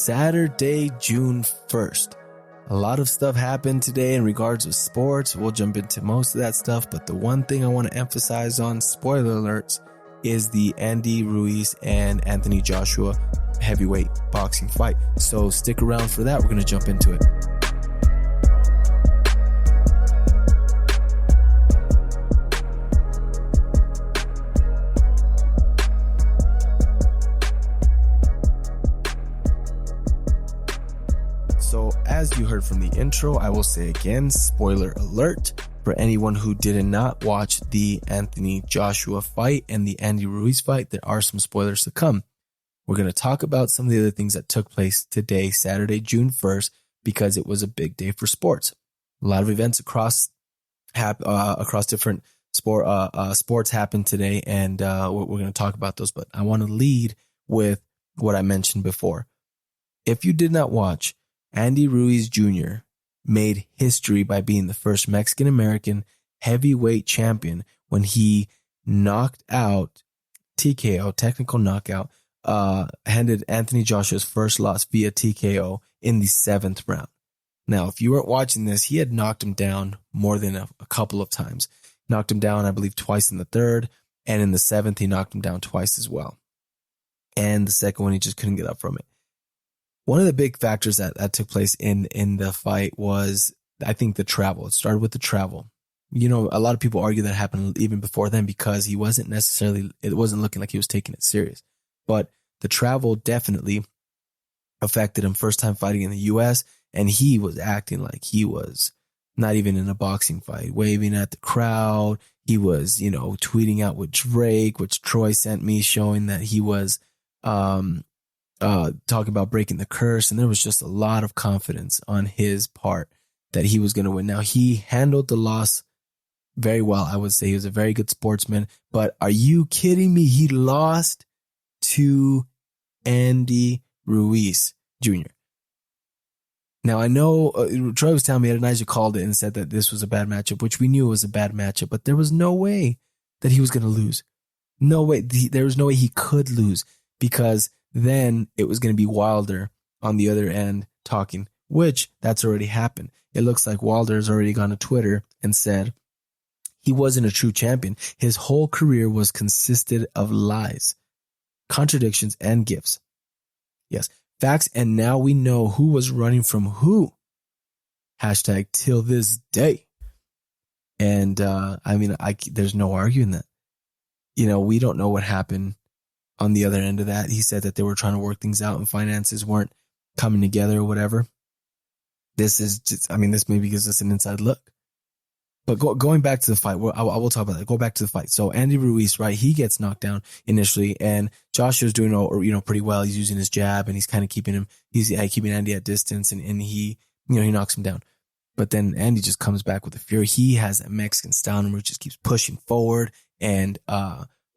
Saturday, June 1st. A lot of stuff happened today in regards to sports. We'll jump into most of that stuff, but the one thing I want to emphasize on, spoiler alerts, is the Andy Ruiz and Anthony Joshua heavyweight boxing fight. So stick around for that. We're going to jump into it. So as you heard from the intro, I will say again, spoiler alert for anyone who did not watch the Anthony Joshua fight and the Andy Ruiz fight. There are some spoilers to come. We're going to talk about some of the other things that took place today, Saturday, June 1st, because it was a big day for sports. A lot of events across different sports happened today, and we're going to talk about those. But I want to lead with what I mentioned before. If you did not watch, Andy Ruiz Jr. made history by being the first Mexican-American heavyweight champion when he knocked out TKO, technical knockout, handed Anthony Joshua's first loss via TKO in the 7th round. Now, if you weren't watching this, he had knocked him down more than a couple of times. Knocked him down, I believe, twice in the 3rd, and in the 7th, he knocked him down twice as well. And the second one, he just couldn't get up from it. One of the big factors that took place in the fight was, I think, the travel. It started with the travel. You know, a lot of people argue that happened even before then because it wasn't looking like he was taking it serious. But the travel definitely affected him. First time fighting in the U.S., and he was acting like he was not even in a boxing fight, waving at the crowd. He was, tweeting out with Drake, which Troy sent me, showing that he was talking about breaking the curse, and there was just a lot of confidence on his part that he was going to win. Now, he handled the loss very well. I would say he was a very good sportsman, but are you kidding me? He lost to Andy Ruiz Jr. Now, I know Troy was telling me that Elijah called it and said that this was a bad matchup, which we knew was a bad matchup, but there was no way that he was going to lose. No way. There was no way he could lose, because then it was going to be Wilder on the other end talking, which that's already happened. It looks like Wilder has already gone to Twitter and said he wasn't a true champion. His whole career was consisted of lies, contradictions, and gifts. Yes, facts. And now we know who was running from who. Hashtag till this day. And there's no arguing that. We don't know what happened on the other end of that. He said that they were trying to work things out and finances weren't coming together or whatever. This is just, this maybe gives us an inside look. But going back to the fight, I will talk about that. Go back to the fight. So Andy Ruiz, right? He gets knocked down initially, and Joshua's doing, pretty well. He's using his jab, and he's kind of keeping Andy at distance, and he knocks him down. But then Andy just comes back with a fury. He has a Mexican style, and he just keeps pushing forward, and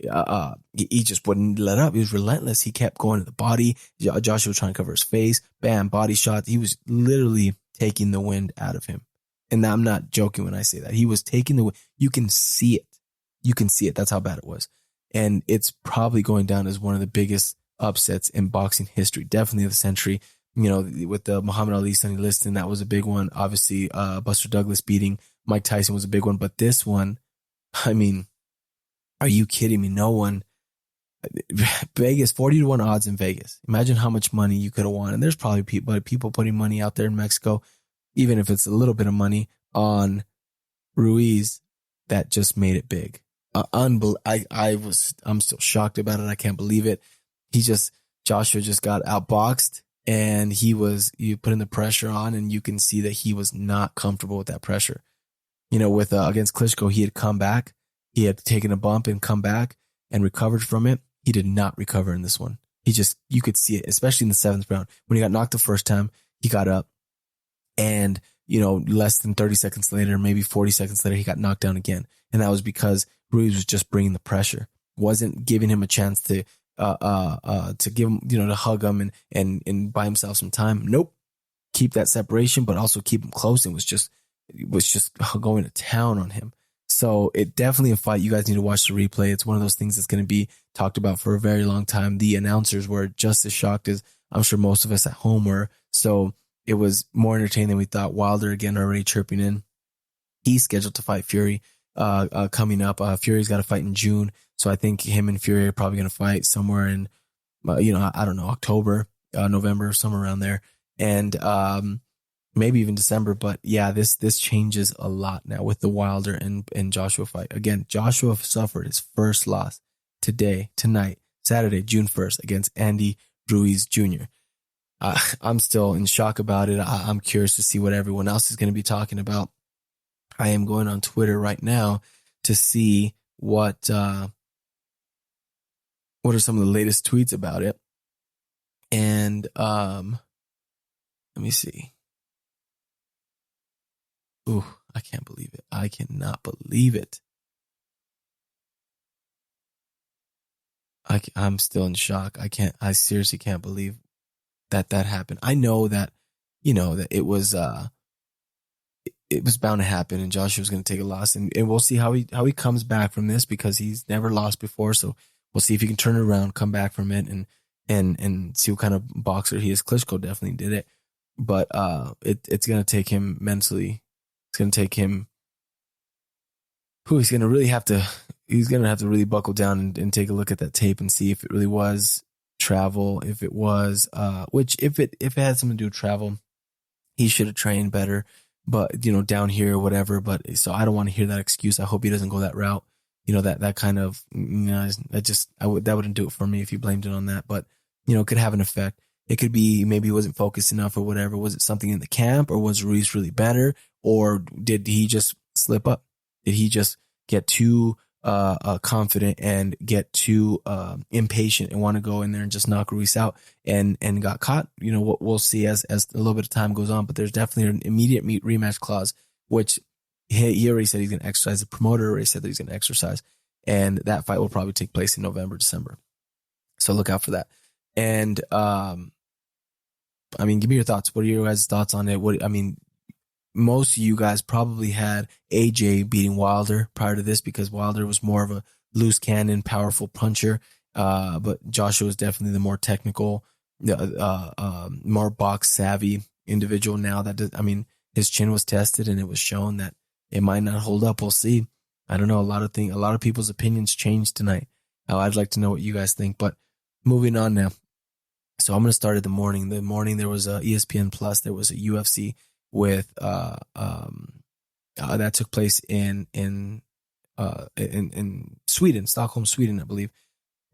he just wouldn't let up. He was relentless. He kept going to the body. Joshua was trying to cover his face. Bam, body shot. He was literally taking the wind out of him. And I'm not joking when I say that. He was taking the wind. You can see it. You can see it. That's how bad it was. And it's probably going down as one of the biggest upsets in boxing history. Definitely of the century. With the Muhammad Ali, Sonny Liston, that was a big one. Obviously, Buster Douglas beating Mike Tyson was a big one. But this one, are you kidding me? No one. Vegas, 40-1 odds in Vegas. Imagine how much money you could have won. And there's probably people putting money out there in Mexico, even if it's a little bit of money, on Ruiz. That just made it big. I'm still shocked about it. I can't believe it. Joshua just got outboxed, and you put in the pressure on, and you can see that he was not comfortable with that pressure. With against Klitschko, he had come back. He had taken a bump and come back and recovered from it. He did not recover in this one. You could see it, especially in the 7th round. When he got knocked the first time, he got up, and, less than 30 seconds later, maybe 40 seconds later, he got knocked down again. And that was because Ruiz was just bringing the pressure, wasn't giving him a chance to give him, to hug him and buy himself some time. Nope. Keep that separation, but also keep him close. And was just going to town on him. So it definitely a fight. You guys need to watch the replay. It's one of those things that's going to be talked about for a very long time. The announcers were just as shocked as I'm sure most of us at home were. So it was more entertaining than we thought. Wilder again already chirping in. He's scheduled to fight Fury coming up. Fury's got a fight in June. So I think him and Fury are probably going to fight somewhere in, I don't know, October, November, somewhere around there. And maybe even December. But yeah, this changes a lot now with the Wilder and Joshua fight. Again, Joshua suffered his first loss tonight, Saturday, June 1st against Andy Ruiz Jr. I'm still in shock about it. I'm curious to see what everyone else is going to be talking about. I am going on Twitter right now to see what are some of the latest tweets about it. And let me see. Ooh, I can't believe it. I cannot believe it. I'm still in shock. I seriously can't believe that happened. I know that, that it was bound to happen and Joshua was going to take a loss and we'll see how he comes back from this because he's never lost before. So we'll see if he can turn it around, come back from it and see what kind of boxer he is. Klitschko definitely did it, but it's going to take him mentally. It's going to take him he's going to have to really buckle down and take a look at that tape and see if it really was travel, if it was, if it had something to do with travel, he should have trained better, but down here or whatever. But so I don't want to hear that excuse. I hope he doesn't go that route. That kind of, that wouldn't do it for me if you blamed it on that, but it could have an effect. It could be maybe he wasn't focused enough or whatever. Was it something in the camp or was Ruiz really better or did he just slip up? Did he just get too confident and get too impatient and want to go in there and just knock Ruiz out and got caught? We'll see as a little bit of time goes on, but there's definitely an immediate rematch clause, which he already said he's going to exercise. The promoter already said that he's going to exercise, and that fight will probably take place in November, December. So look out for that. And give me your thoughts. What are your guys' thoughts on it? Most of you guys probably had AJ beating Wilder prior to this because Wilder was more of a loose cannon, powerful puncher. But Joshua was definitely the more technical, more box savvy individual. Now his chin was tested and it was shown that it might not hold up. We'll see. I don't know. A lot of people's opinions changed tonight. I'd like to know what you guys think, but moving on now. So I'm going to start at the morning. The morning there was a ESPN Plus. There was a UFC with that took place in Sweden, Stockholm, Sweden, I believe.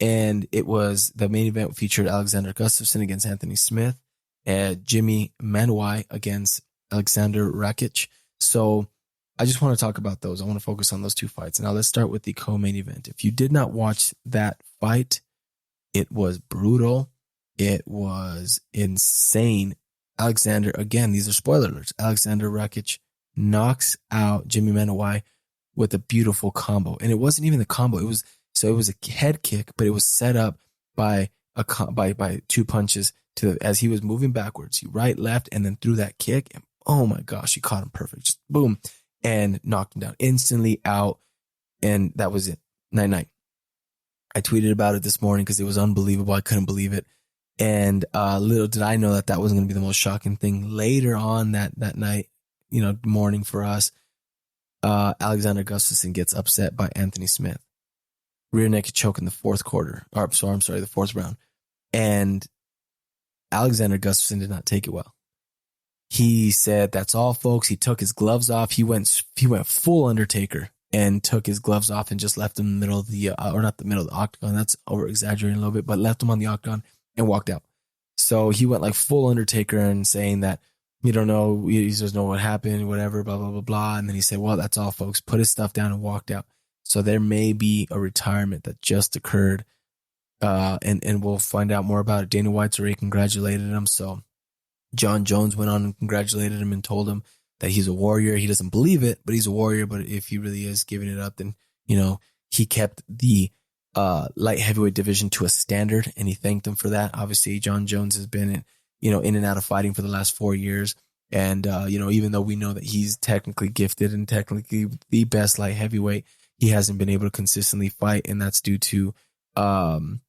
And it was the main event featured Alexander Gustafsson against Anthony Smith and Jimmy Manuwa against Alexander Rakic. So I just want to talk about those. I want to focus on those two fights. Now let's start with the co-main event. If you did not watch that fight, it was brutal. It was insane. Alexander, again, these are spoiler alerts. Alexander Rakic knocks out Jimmy Manuwa with a beautiful combo. And it wasn't even the combo. It was a head kick, but it was set up by two punches as he was moving backwards. He right, left, and then threw that kick. And oh my gosh, he caught him perfect. Just boom. And knocked him down instantly out. And that was it. Night. I tweeted about it this morning because it was unbelievable. I couldn't believe it. And little did I know that wasn't going to be the most shocking thing. Later on that night, morning for us, Alexander Gustafsson gets upset by Anthony Smith. Rear naked choke in the fourth round. And Alexander Gustafsson did not take it well. He said, "That's all, folks." He took his gloves off. He went full Undertaker and took his gloves off and just left him in the middle of the, or not the middle of the octagon. That's over exaggerating a little bit, but left him on the octagon and walked out. So he went like full Undertaker and saying that, you don't know, he doesn't know what happened, whatever, blah, blah, blah, blah. And then he said, "Well, that's all, folks." Put his stuff down and walked out. So there may be a retirement that just occurred. And we'll find out more about it. Dana White's already congratulated him. So John Jones went on and congratulated him and told him that he's a warrior. He doesn't believe it, but he's a warrior. But if he really is giving it up, then, he kept the light heavyweight division to a standard, and he thanked him for that. Obviously, John Jones has been in and out of fighting for the last 4 years. And, even though we know that he's technically gifted and technically the best light heavyweight, he hasn't been able to consistently fight. And that's due to, some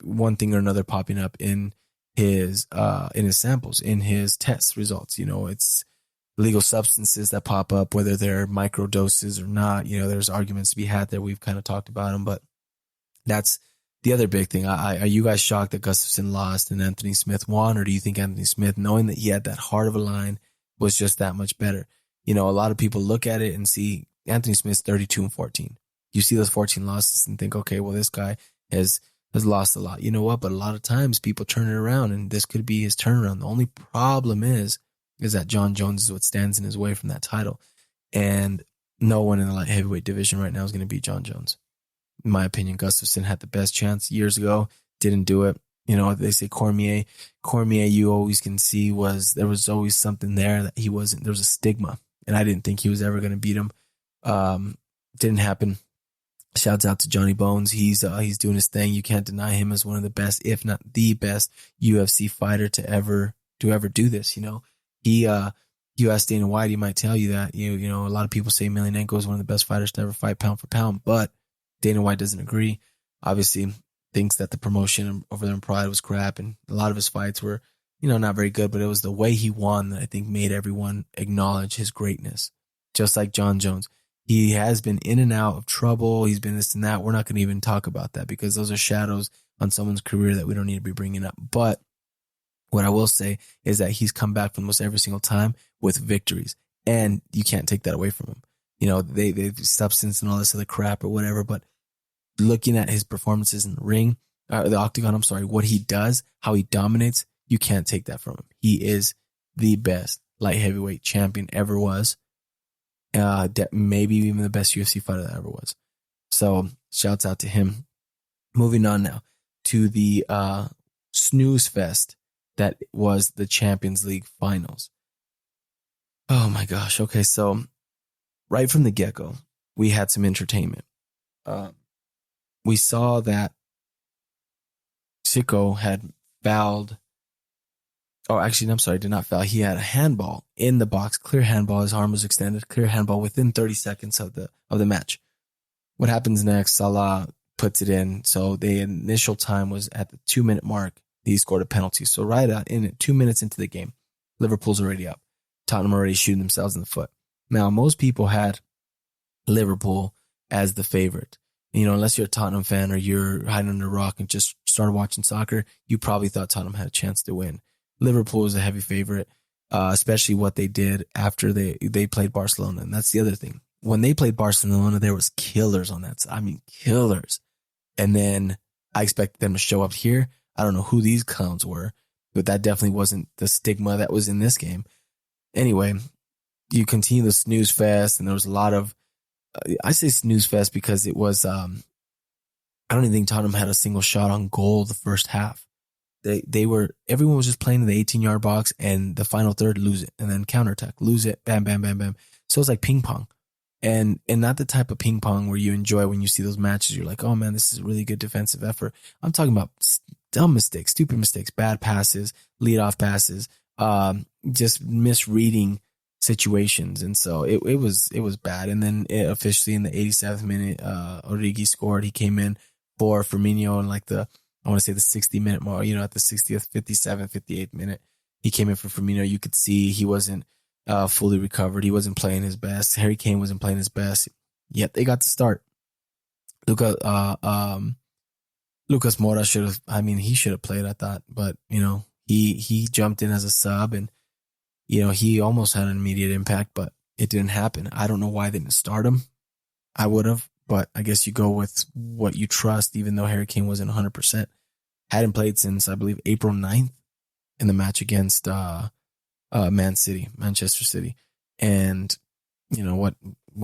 one thing or another popping up in his samples, in his test results. It's illegal substances that pop up, whether they're micro doses or not. There's arguments to be had there. We've kind of talked about them, but that's the other big thing. Are you guys shocked that Gustafsson lost and Anthony Smith won? Or do you think Anthony Smith, knowing that he had that heart of a line, was just that much better? A lot of people look at it and see Anthony Smith's 32-14. You see those 14 losses and think, okay, well, this guy has lost a lot. You know what? But a lot of times people turn it around, and this could be his turnaround. The only problem is that John Jones is what stands in his way from that title. And no one in the light heavyweight division right now is going to beat John Jones. In my opinion, Gustafsson had the best chance years ago, didn't do it. They say Cormier, you always can see there was always something there that he wasn't. There was a stigma, and I didn't think he was ever going to beat him. Didn't happen. Shouts out to Johnny Bones. He's doing his thing. You can't deny him as one of the best, if not the best, UFC fighter to ever do this. You ask Dana White, he might tell you that. A lot of people say Emelianenko is one of the best fighters to ever fight pound for pound, but Dana White doesn't agree. Obviously, thinks that the promotion over there in Pride was crap, and a lot of his fights were, not very good, but it was the way he won that I think made everyone acknowledge his greatness. Just like John Jones. He has been in and out of trouble. He's been this and that. We're not going to even talk about that because those are shadows on someone's career that we don't need to be bringing up. But what I will say is that he's come back from almost every single time with victories, and you can't take that away from him. They substance and all this other crap or whatever, but looking at his performances in the ring, the octagon, what he does, how he dominates, you can't take that from him. He is the best light heavyweight champion ever was. Maybe even the best UFC fighter that ever was. So shouts out to him. Moving on now to the snooze fest that was the Champions League finals. Oh my gosh. Okay. So right from the get-go, we had some entertainment. We saw that Sicko had fouled. Oh, actually, I'm sorry, did not foul. He had a handball in the box, clear handball. His arm was extended, clear handball within 30 seconds of the match. What happens next? Salah puts it in. So the initial time was at the 2-minute mark. He scored a penalty. So right in it, 2 minutes into the game, Liverpool's already up. Tottenham already shooting themselves in the foot. Now, most people had Liverpool as the favorite. Unless you're a Tottenham fan or you're hiding under a rock and just started watching soccer, you probably thought Tottenham had a chance to win. Liverpool is a heavy favorite, especially what they did after they played Barcelona. And that's the other thing. When they played Barcelona, there was killers on that side. I mean, killers. And then I expected them to show up here. I don't know who these clowns were, but that definitely wasn't the stigma that was in this game. Anyway, you continue the snooze fest, and there was a lot of, I say snooze fest because it was, I don't even think Tottenham had a single shot on goal the first half. Everyone was just playing in the 18-yard box, and the final third, lose it, and then counterattack, lose it, bam, bam, bam, bam. So it's like ping pong, and not the type of ping pong where you enjoy when you see those matches. You're like, oh man, this is a really good defensive effort. I'm talking about dumb mistakes, stupid mistakes, bad passes, lead off passes, just misreading situations, and so it was bad. And then officially in the 87th minute, Origi scored. He came in for Firmino in I want to say the 60-minute mark, at the 60th, 57th, 58th minute. He came in for Firmino. You could see he wasn't fully recovered. He wasn't playing his best. Harry Kane wasn't playing his best. Yet they got to start. Lucas Moura he should have played, I thought. But, he jumped in as a sub, and, he almost had an immediate impact, but it didn't happen. I don't know why they didn't start him. I would have. But I guess you go with what you trust, even though Harry Kane wasn't 100%. Hadn't played since, I believe, April 9th in the match against Manchester City. And, what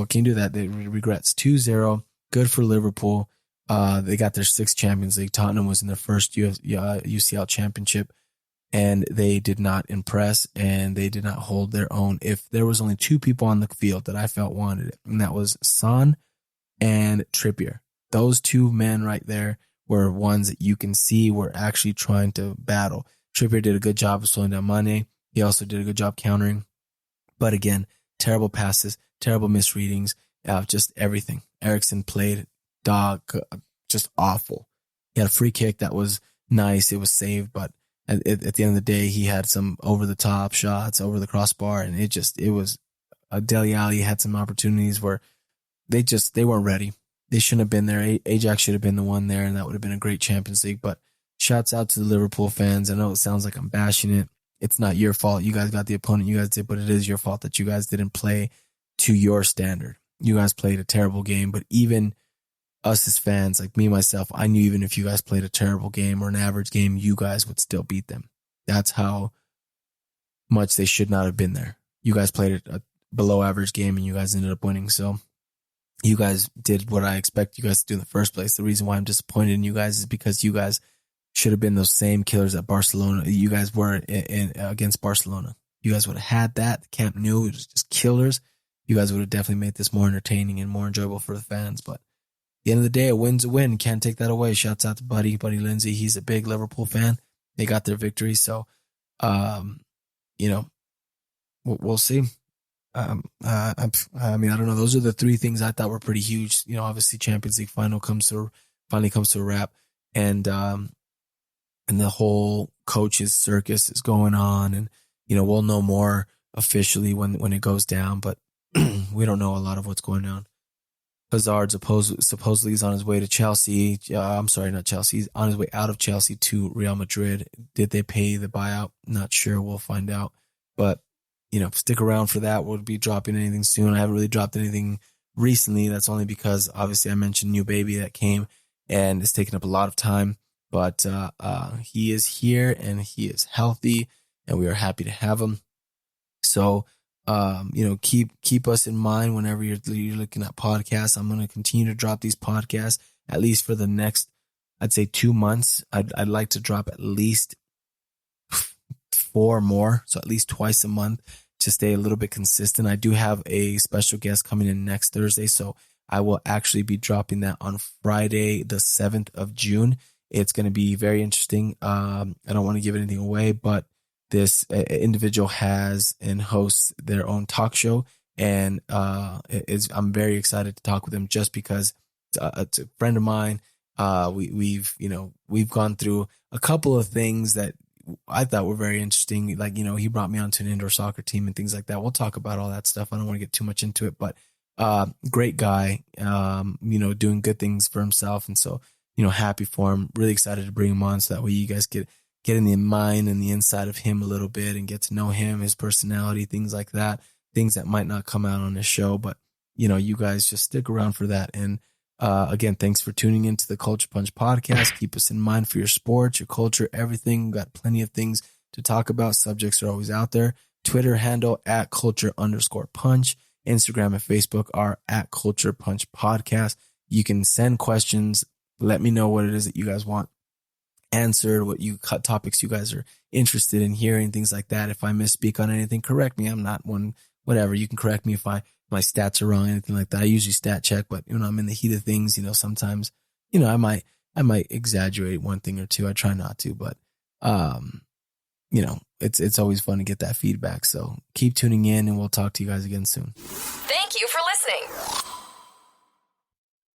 can you do that? They regrets 2-0. Good for Liverpool. They got their 6th Champions League. Tottenham was in their first UCL championship, and they did not impress, and they did not hold their own. If there was only 2 people on the field that I felt wanted it, and that was Son and Trippier. Those 2 men right there were ones that you can see were actually trying to battle. Trippier did a good job of slowing down Mane. He also did a good job countering. But again, terrible passes, terrible misreadings, just everything. Eriksson played just awful. He had a free kick that was nice. It was saved, but at the end of the day, he had some over the top shots over the crossbar, and it was Dele Alli had some opportunities where they weren't ready. They shouldn't have been there. Ajax should have been the one there, and that would have been a great Champions League. But shouts out to the Liverpool fans. I know it sounds like I'm bashing it. It's not your fault. You guys got the opponent you guys did, but it is your fault that you guys didn't play to your standard. You guys played a terrible game, but even us as fans, like me, myself, I knew even if you guys played a terrible game or an average game, you guys would still beat them. That's how much they should not have been there. You guys played a below average game and you guys ended up winning. So you guys did what I expect you guys to do in the first place. The reason why I'm disappointed in you guys is because you guys should have been those same killers at Barcelona. You guys were against Barcelona. You guys would have had that. The Camp Nou, it was just killers. You guys would have definitely made this more entertaining and more enjoyable for the fans. But at the end of the day, a win's a win. Can't take that away. Shouts out to Buddy Lindsay. He's a big Liverpool fan. They got their victory. So, we'll see. I mean, I don't know. Those are the three things I thought were pretty huge. Obviously Champions League finally comes to a wrap, and the whole coaches circus is going on, and we'll know more officially when it goes down, but we don't know a lot of what's going on. Hazard supposedly is on his way to Chelsea. I'm sorry, not Chelsea. He's on his way out of Chelsea to Real Madrid. Did they pay the buyout? Not sure. We'll find out. But, stick around for that. We'll be dropping anything soon. I haven't really dropped anything recently. That's only because obviously I mentioned new baby that came and it's taken up a lot of time. But he is here and he is healthy and we are happy to have him. So, keep us in mind whenever you're looking at podcasts. I'm going to continue to drop these podcasts at least for the next, I'd say 2 months. I'd like to drop at least 4 more. So at least twice a month to stay a little bit consistent. I do have a special guest coming in next Thursday. So I will actually be dropping that on Friday, the 7th of June. It's going to be very interesting. I don't want to give anything away, but this individual has and hosts their own talk show, and I'm very excited to talk with him just because it's a friend of mine. We've gone through a couple of things that I thought were very interesting. Like, he brought me onto an indoor soccer team and things like that. We'll talk about all that stuff. I don't want to get too much into it, but great guy, doing good things for himself. And so, happy for him, really excited to bring him on so that way you guys get in the mind and the inside of him a little bit and get to know him, his personality, things like that, things that might not come out on this show. But, you guys just stick around for that. And again, thanks for tuning into the Culture Punch podcast. Keep us in mind for your sports, your culture, everything. We've got plenty of things to talk about. Subjects are always out there. Twitter handle at @culture_punch. Instagram and Facebook are at Culture Punch Podcast. You can send questions. Let me know what it is that you guys want answered, what topics you guys are interested in hearing, things like that. If I misspeak on anything, correct me. I'm not one, whatever. You can correct me if my stats are wrong, anything like that. I usually stat check, but I'm in the heat of things, sometimes, I might exaggerate one thing or two. I try not to, but, it's always fun to get that feedback. So keep tuning in and we'll talk to you guys again soon. Thank you for